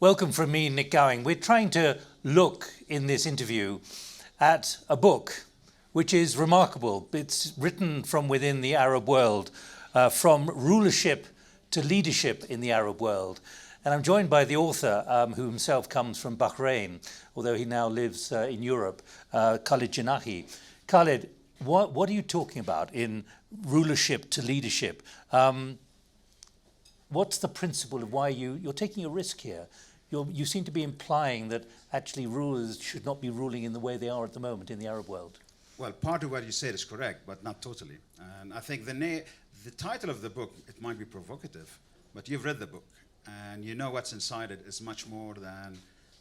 Welcome from me, Nick Gowing. We're trying to look in this interview at a book which is remarkable. It's written from within the Arab world, from rulership to leadership in the Arab world. And I'm joined by the author, who himself comes from Bahrain, although he now lives in Europe, Abdulla-Janahi. Khalid, what are you talking about in rulership to leadership? What's the principle of why you're taking a risk here? You seem to be implying that actually rulers should not be ruling in the way they are at the moment in the Arab world. Well, part of what you said is correct, but not totally. And I think the title of the book, it might be provocative, but you've read the book, and you know what's inside it is much more than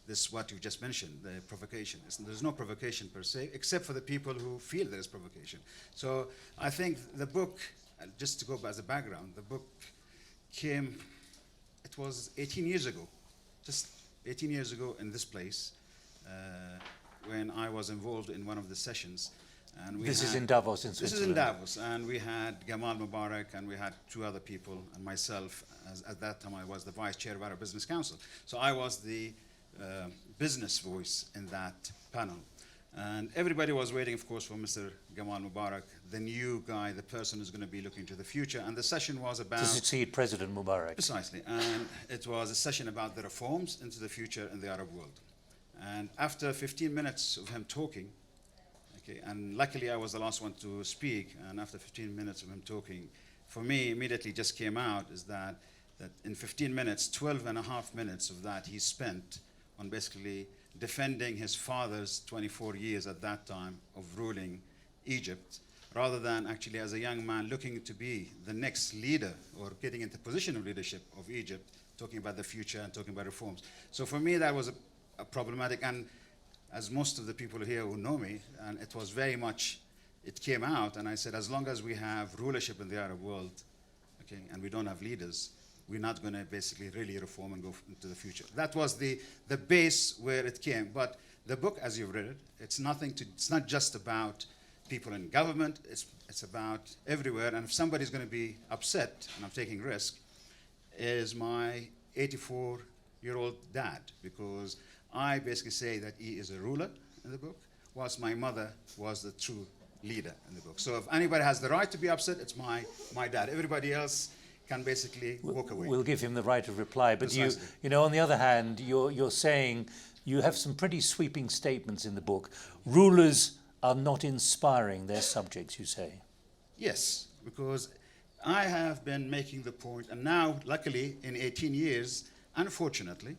this, what you just mentioned, the provocation. There's no provocation per se, except for the people who feel there is provocation. So I think the book, just to go as a background, the book came, it was 18 years ago, just 18 years ago in this place, when I was involved in one of the sessions. And this is in Davos in Switzerland. This is in Davos, and we had Gamal Mubarak, and we had two other people, and myself. At that time, I was the vice chair of our business council. So I was the business voice in that panel. And everybody was waiting, of course, for Mr. Gamal Mubarak, the new guy, the person who's going to be looking to the future. And the session was about... To succeed President Mubarak. Precisely. And it was a session about the reforms into the future in the Arab world. And after 15 minutes of him talking, okay, and luckily I was the last one to speak, and after 15 minutes of him talking, for me, immediately just came out is that in 15 minutes, 12 and a half minutes of that he spent on basically defending his father's 24 years at that time of ruling Egypt, rather than actually as a young man looking to be the next leader or getting into position of leadership of Egypt, talking about the future and talking about reforms. So for me, that was a problematic, and as most of the people here who know me, and it was very much, it came out, and I said, as long as we have rulership in the Arab world, okay, and we don't have leaders, we're not going to basically really reform and go into the future. That was the base where it came. But the book, as you've read it, it's not just about people in government, it's about everywhere. And if somebody's going to be upset, and I'm taking risk, is my 84-year-old dad, because I basically say that he is a ruler in the book, whilst my mother was the true leader in the book. So if anybody has the right to be upset, it's my dad. Everybody else can basically walk away. We'll give him the right of reply. But you know, on the other hand, you're saying you have some pretty sweeping statements in the book. Rulers are not inspiring their subjects, you say. Yes, because I have been making the point, and now, luckily, in 18 years, unfortunately,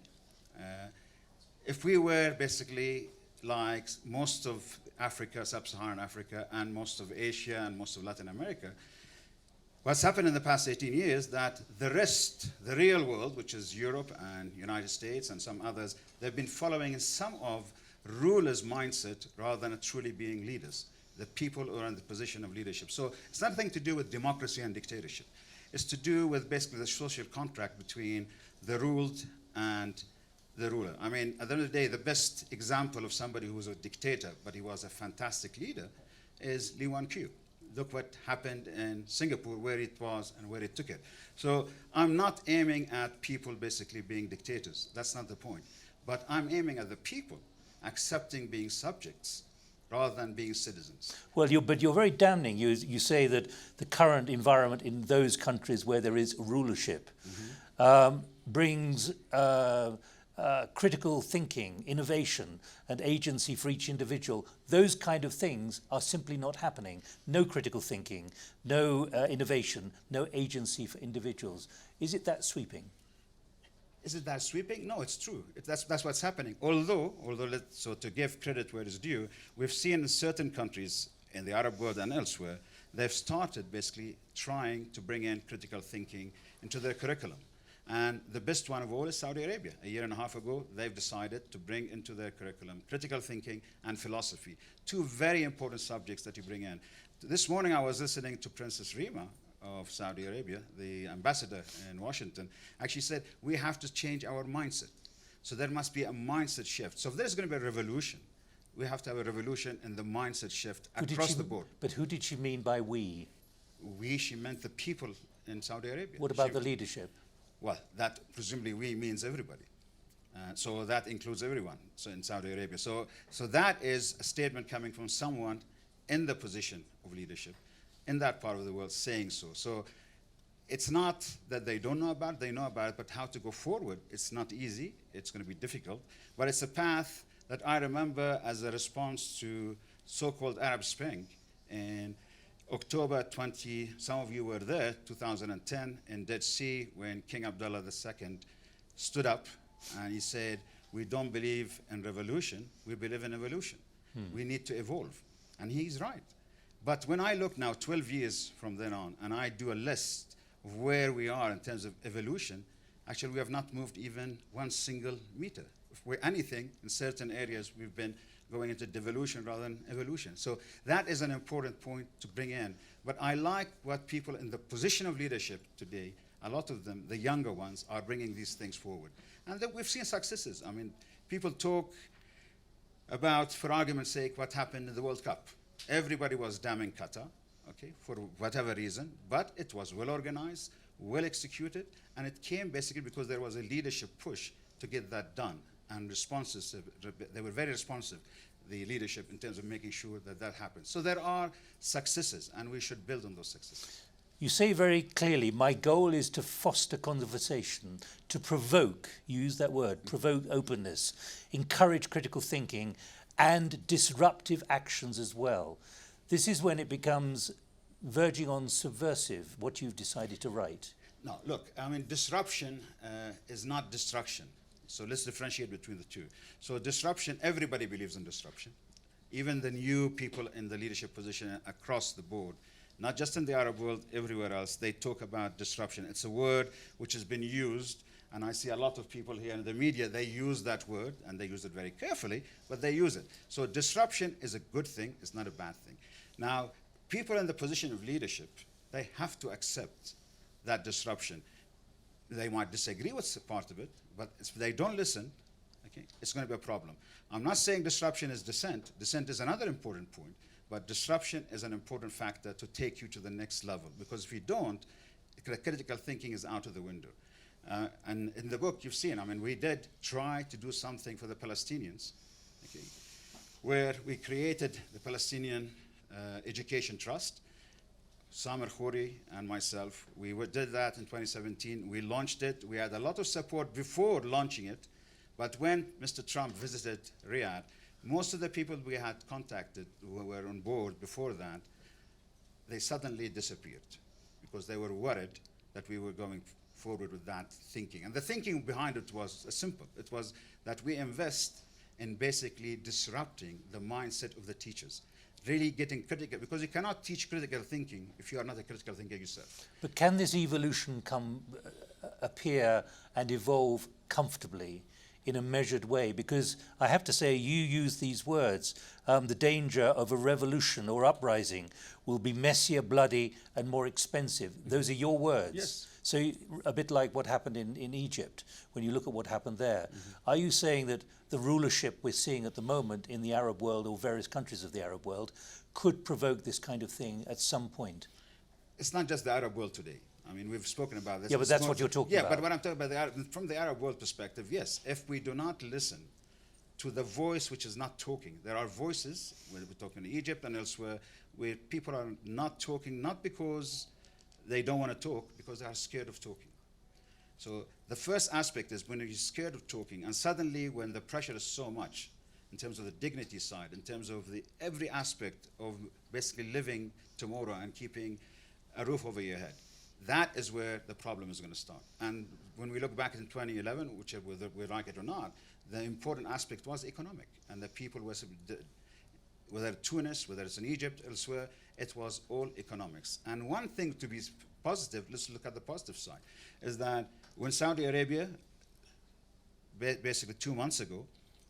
if we were basically like most of Africa, sub-Saharan Africa, and most of Asia, and most of Latin America, what's happened in the past 18 years that the rest, the real world, which is Europe and United States and some others, they've been following some of rulers' mindset rather than truly being leaders, the people who are in the position of leadership. So it's nothing to do with democracy and dictatorship. It's to do with basically the social contract between the ruled and the ruler. I mean, at the end of the day, the best example of somebody who was a dictator, but he was a fantastic leader, is Lee Kuan Yew. Look what happened in Singapore, where it was and where it took it. So I'm not aiming at people basically being dictators. That's not the point. But I'm aiming at the people accepting being subjects rather than being citizens. Well, but you're very damning. You say that the current environment in those countries where there is rulership brings critical thinking, innovation, and agency for each individual. Those kind of things are simply not happening. No critical thinking, no innovation, no agency for individuals. Is it that sweeping? Is it that sweeping? No, it's true. That's what's happening. Although so to give credit where it's due, we've seen in certain countries in the Arab world and elsewhere, they've started basically trying to bring in critical thinking into their curriculum. And the best one of all is Saudi Arabia. A year and a half ago, they've decided to bring into their curriculum critical thinking and philosophy, two very important subjects that you bring in. This morning, I was listening to Princess Rima of Saudi Arabia, the ambassador in Washington, actually said, we have to change our mindset. So there must be a mindset shift. So if there's going to be a revolution, we have to have a revolution in the mindset shift across the board. But who did she mean by we? We, she meant the people in Saudi Arabia. What about the leadership? Well, that presumably we means everybody. So that includes everyone so in Saudi Arabia. So that is a statement coming from someone in the position of leadership in that part of the world saying so. So it's not that they don't know about it, they know about it, but how to go forward, it's not easy, it's going to be difficult, but it's a path that I remember as a response to so-called Arab Spring in October 20, some of you were there, 2010 in Dead Sea when King Abdullah II stood up and he said, we don't believe in revolution, we believe in evolution. We need to evolve. And he's right. But when I look now 12 years from then on and I do a list of where we are in terms of evolution, actually we have not moved even one single meter. If we're anything, in certain areas we've been going into devolution rather than evolution. So that is an important point to bring in. But I like what people in the position of leadership today, a lot of them, the younger ones, are bringing these things forward. And we've seen successes. I mean, people talk about, for argument's sake, what happened in the World Cup. Everybody was damning Qatar, okay, for whatever reason, but it was well organized, well executed, and it came basically because there was a leadership push to get that done. And responses, they were very responsive, the leadership, in terms of making sure that that happens. So there are successes, and we should build on those successes. You say very clearly, my goal is to foster conversation, to provoke, you use that word, provoke openness, encourage critical thinking, and disruptive actions as well. This is when it becomes verging on subversive, what you've decided to write. No, look, I mean, disruption is not destruction. So let's differentiate between the two. So disruption, everybody believes in disruption. Even the new people in the leadership position across the board, not just in the Arab world, everywhere else, they talk about disruption. It's a word which has been used, and I see a lot of people here in the media, they use that word, and they use it very carefully, but they use it. So disruption is a good thing, it's not a bad thing. Now, people in the position of leadership, they have to accept that disruption. They might disagree with part of it, but if they don't listen, okay, it's going to be a problem. I'm not saying disruption is dissent. Dissent is another important point, but disruption is an important factor to take you to the next level, because if you don't, critical thinking is out of the window. And in the book, you've seen, I mean, we did try to do something for the Palestinians, okay, where we created the Palestinian Education Trust. Samer Khouri and myself, we did that in 2017. We launched it. We had a lot of support before launching it. But when Mr. Trump visited Riyadh, most of the people we had contacted who were on board before that, they suddenly disappeared because they were worried that we were going forward with that thinking. And the thinking behind it was simple. It was that we invest in basically disrupting the mindset of the teachers. Really getting critical, because you cannot teach critical thinking if you are not a critical thinker yourself. But can this evolution appear and evolve comfortably in a measured way? Because I have to say, you use these words, the danger of a revolution or uprising will be messier, bloody, and more expensive. Those are your words. Yes. So a bit like what happened in Egypt, when you look at what happened there. Are you saying that the rulership we're seeing at the moment in the Arab world, or various countries of the Arab world, could provoke this kind of thing at some point? It's not just the Arab world today. I mean, we've spoken about this. Yeah, but that's what you're talking about. Yeah, but what I'm talking about, from the Arab world perspective, yes, if we do not listen to the voice which is not talking, there are voices, when we're talking in Egypt and elsewhere, where people are not talking, not because they don't want to talk, because they are scared of talking. So the first aspect is when you're scared of talking, and suddenly when the pressure is so much, in terms of the dignity side, in terms of every aspect of basically living tomorrow and keeping a roof over your head, that is where the problem is going to start. And when we look back in 2011, which whether we like it or not, the important aspect was economic. And the people, whether Tunis, whether it's in Egypt, elsewhere, it was all economics. And one thing to be positive, let's look at the positive side, is that when Saudi Arabia, basically 2 months ago,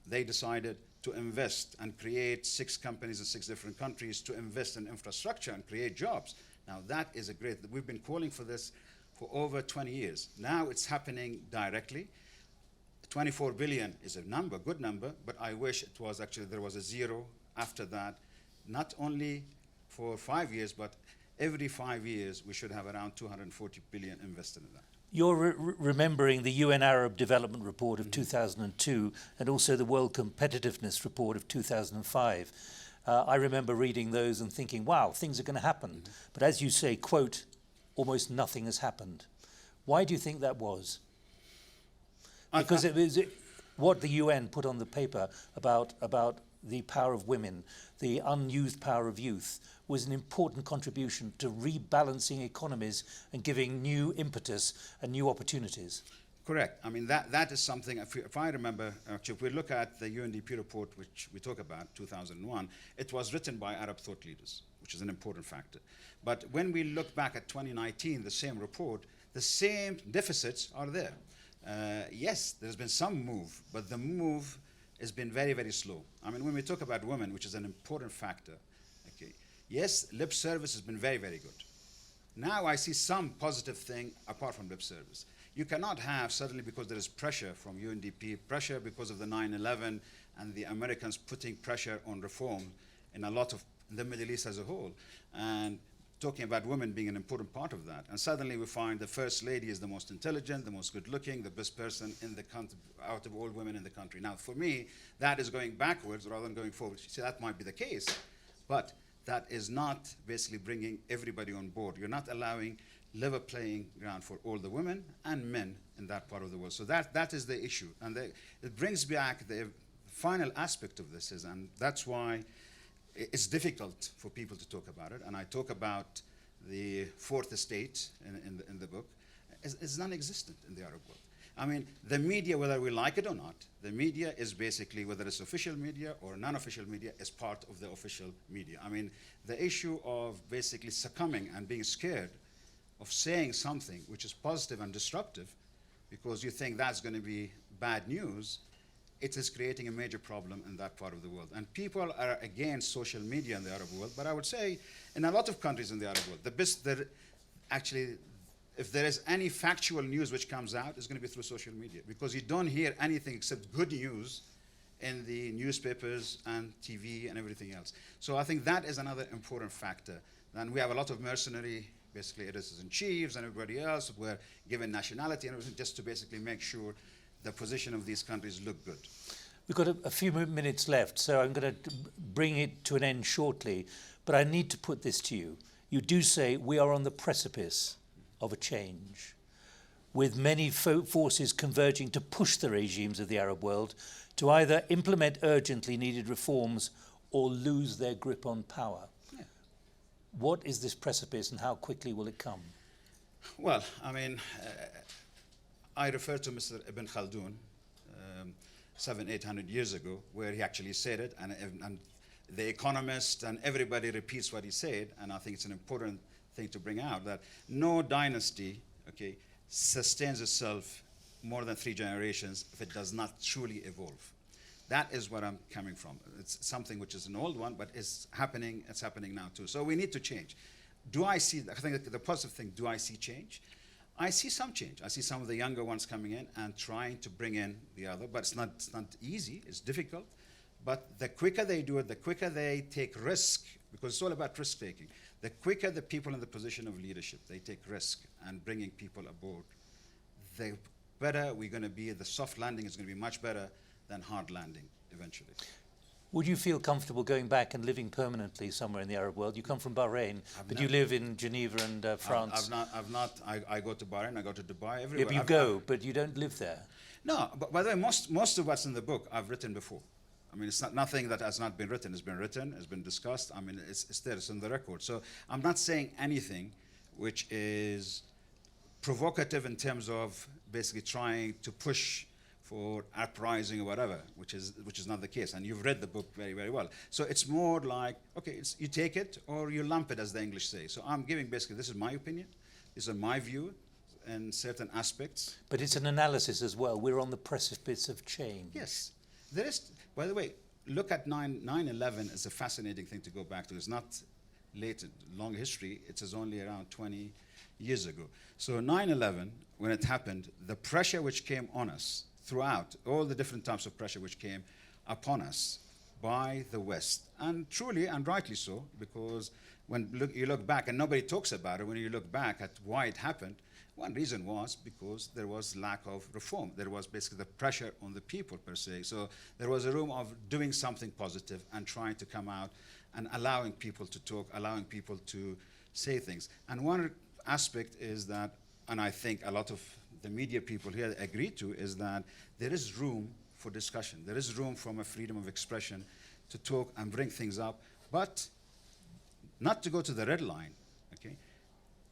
they decided to invest and create 6 companies in 6 different countries to invest in infrastructure and create jobs. Now that is a great, we've been calling for this for over 20 years. Now it's happening directly. 24 billion is a number, good number, but I wish it was actually, there was a zero after that, not only for 5 years, but every 5 years we should have around 240 billion invested in that. You're remembering the UN Arab Development Report of 2002 and also the World Competitiveness Report of 2005. I remember reading those and thinking, wow, things are going to happen. But as you say, quote, almost nothing has happened. Why do you think that was? Because it was what the UN put on the paper about the power of women, the unused power of youth, was an important contribution to rebalancing economies and giving new impetus and new opportunities. Correct. I mean, that is something, if I remember, actually, if we look at the UNDP report, which we talk about, 2001, it was written by Arab thought leaders, which is an important factor. But when we look back at 2019, the same report, the same deficits are there. Yes, there's been some move, but the move has been very, very slow. I mean, when we talk about women, which is an important factor, okay, yes, lip service has been very, very good. Now I see some positive thing apart from lip service. You cannot have suddenly, because there is pressure from UNDP, pressure because of the 9/11 and the Americans putting pressure on reform in a lot of the Middle East as a whole, and talking about women being an important part of that. And suddenly we find the First Lady is the most intelligent, the most good-looking, the best person in the country, out of all women in the country. Now, for me, that is going backwards rather than going forward. See, that might be the case, but that is not basically bringing everybody on board. You're not allowing level playing ground for all the women and men in that part of the world. So that is the issue. And it brings back the final aspect of this is, and that's why it's difficult for people to talk about it. And I talk about the fourth estate in the book. It's non-existent in the Arab world. I mean, the media, whether we like it or not, the media is basically, whether it's official media or non-official media, is part of the official media. I mean, the issue of basically succumbing and being scared of saying something which is positive and disruptive because you think that's going to be bad news, it is creating a major problem in that part of the world. And people are against social media in the Arab world, but I would say in a lot of countries in the Arab world, actually, if there is any factual news which comes out, it's going to be through social media because you don't hear anything except good news in the newspapers and TV and everything else. So I think that is another important factor. And we have a lot of mercenary, basically editors-in-chiefs and everybody else who were given nationality and everything just to basically make sure the position of these countries look good. We've got a few minutes left, so I'm going to bring it to an end shortly, but I need to put this to you. You do say we are on the precipice of a change, with many forces converging to push the regimes of the Arab world to either implement urgently needed reforms or lose their grip on power. Yeah. What is this precipice and how quickly will it come? Well, I mean, I refer to Mr. Ibn Khaldun 700-800 years ago, where he actually said it, and the Economist and everybody repeats what he said, and I think it's an important thing to bring out, that no dynasty, okay, sustains itself more than 3 generations if it does not truly evolve. That is what I'm coming from. It's something which is an old one, but it's happening now too. So we need to change. Do I see, I think the positive thing, do I see change? I see some change. I see some of the younger ones coming in and trying to bring in the other, but it's not easy, it's difficult. But the quicker they do it, the quicker they take risk, because it's all about risk taking. The quicker the people in the position of leadership, they take risk and bringing people aboard, the better we're going to be. The soft landing is going to be much better than hard landing eventually. Would you feel comfortable going back and living permanently somewhere in the Arab world? You come from Bahrain, but you live in Geneva and France. I go to Bahrain, I go to Dubai, everywhere. Yeah, but you but you don't live there. No, but by the way, most of what's in the book I've written before. I mean, it's not nothing that has not been written. It's been written, it's been discussed. I mean, it's there, it's in the record. So I'm not saying anything which is provocative in terms of basically trying to push for uprising or whatever, which is not the case. And you've read the book very, very well. So it's more like, okay, you take it or you lump it, as the English say. So I'm giving basically, this is my opinion, this is my view in certain aspects. But it's an analysis as well. We're on the precipice of change. Yes. There is, by the way, look at 9/11 is a fascinating thing to go back to. It's not late, long history. It is only around 20 years ago. So 9/11, when it happened, the pressure which came on us throughout, all the different types of pressure which came upon us by the West, and truly and rightly so, because when you look back, and nobody talks about it, when you look back at why it happened, One reason was because there was lack of reform. There was basically the pressure on the people per se. So there was a room of doing something positive and trying to come out and allowing people to talk, allowing people to say things. And one aspect is that, and I think a lot of the media people here agree to, is that there is room for discussion. There is room from a freedom of expression to talk and bring things up, but not to go to the red line, okay?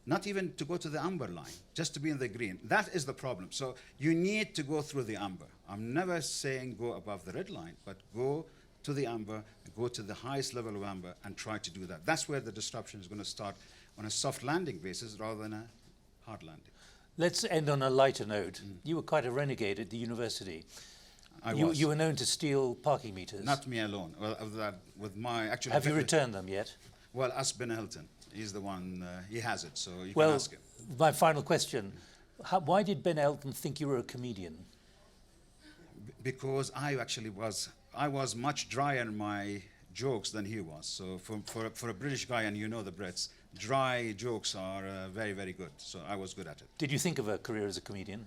Not even to go to the amber line, just to be in the green. That is the problem. So you need to go through the amber. I'm never saying go above the red line, but go to the amber, go to the highest level of amber and try to do that. That's where the disruption is going to start, on a soft landing basis rather than a hard landing. Let's end on a lighter note. You were quite a renegade at the university. You were known to steal parking meters. Not me alone. Well, with my actually. Have you returned them yet? Well, ask Ben Hilton. He's the one. He has it, so you well, can ask him. My final question: why did Ben Elton think you were a comedian? Because I actually was. I was much drier in my jokes than he was. So for a British guy, and you know the Brits, dry jokes are very, very good. So I was good at it. Did you think of a career as a comedian?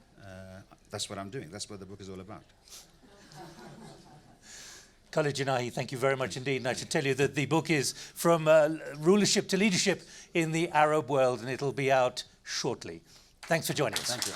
That's what I'm doing. That's what the book is all about. Abdulla-Janahi, thank you very much indeed. And I should tell you that the book is From Rulership to Leadership in the Arab World, and it'll be out shortly. Thanks for joining us. Thank you.